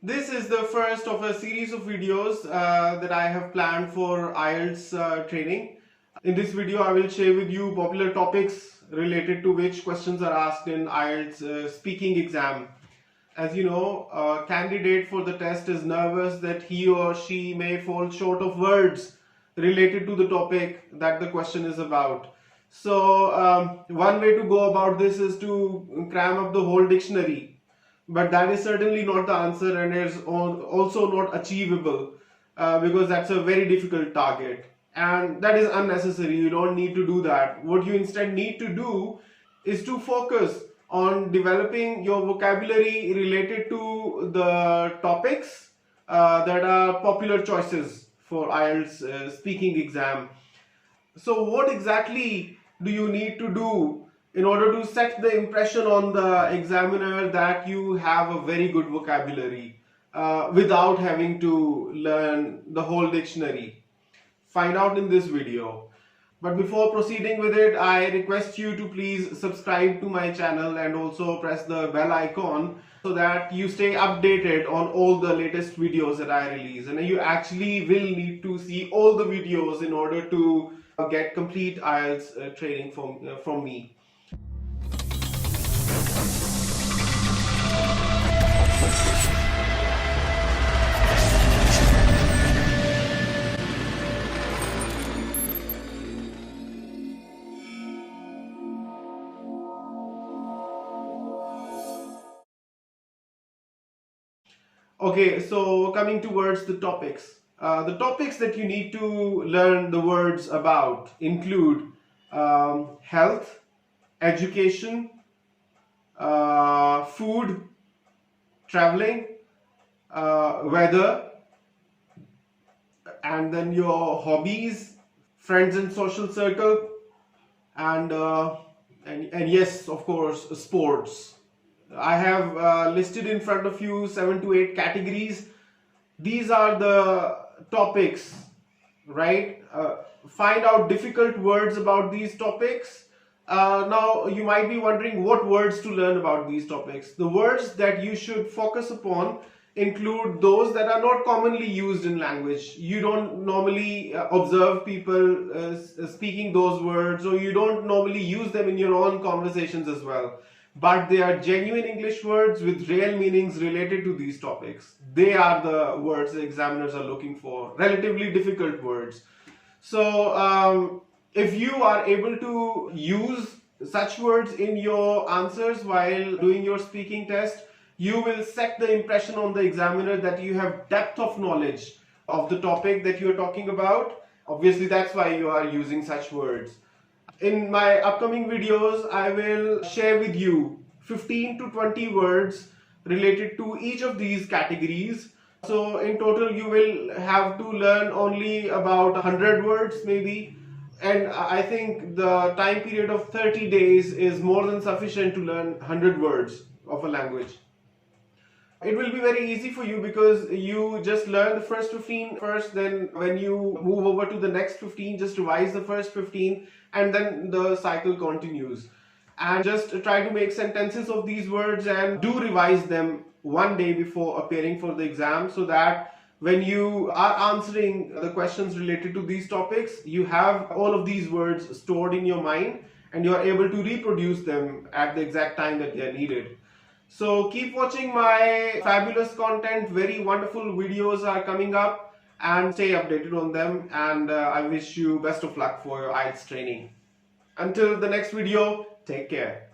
This is the first of a series of videos that I have planned for IELTS training. In this video, I will share with you popular topics related to which questions are asked in IELTS speaking exam. As you know, a candidate for the test is nervous that he or she may fall short of words related to the topic that the question is about. So, one way to go about this is to cram up the whole dictionary, but that is certainly not the answer and is also not achievable because that's a very difficult target and that is unnecessary. You don't need to do that. What you instead need to do is to focus on developing your vocabulary related to the topics that are popular choices for IELTS speaking exam. So what exactly do you need to do in order to set the impression on the examiner that you have a very good vocabulary without having to learn the whole dictionary? Find out in this video. But before proceeding with it, I request you to please subscribe to my channel and also press the bell icon so that you stay updated on all the latest videos that I release. And you actually will need to see all the videos in order to get complete IELTS training from me. Okay, so coming towards the topics. The topics that you need to learn the words about include health, education, food, traveling, weather, and then your hobbies, friends and social circle, and yes, of course, sports. I have listed in front of you 7 to 8 categories. These are the topics, right? Find out difficult words about these topics. Now you might be wondering what words to learn about these topics. The words that you should focus upon include those that are not commonly used in language. You don't normally observe people speaking those words, or you don't normally use them in your own conversations as well. But they are genuine English words with real meanings related to these topics. They are the words the examiners are looking for, relatively difficult words. So if you are able to use such words in your answers while doing your speaking test, you will set the impression on the examiner that you have depth of knowledge of the topic that you are talking about. Obviously, that's why you are using such words. In my upcoming videos, I will share with you 15 to 20 words related to each of these categories. So in total, you will have to learn only about 100 words maybe. And I think the time period of 30 days is more than sufficient to learn 100 words of a language. It will be very easy for you because you just learn the first 15 first, then when you move over to the next 15, just revise the first 15 and then the cycle continues. And just try to make sentences of these words and do revise them one day before appearing for the exam so that when you are answering the questions related to these topics, you have all of these words stored in your mind and you are able to reproduce them at the exact time that they are needed. So keep watching my fabulous content. Very wonderful videos are coming up and stay updated on them, and I wish you best of luck for your IELTS training. Until the next video, take care.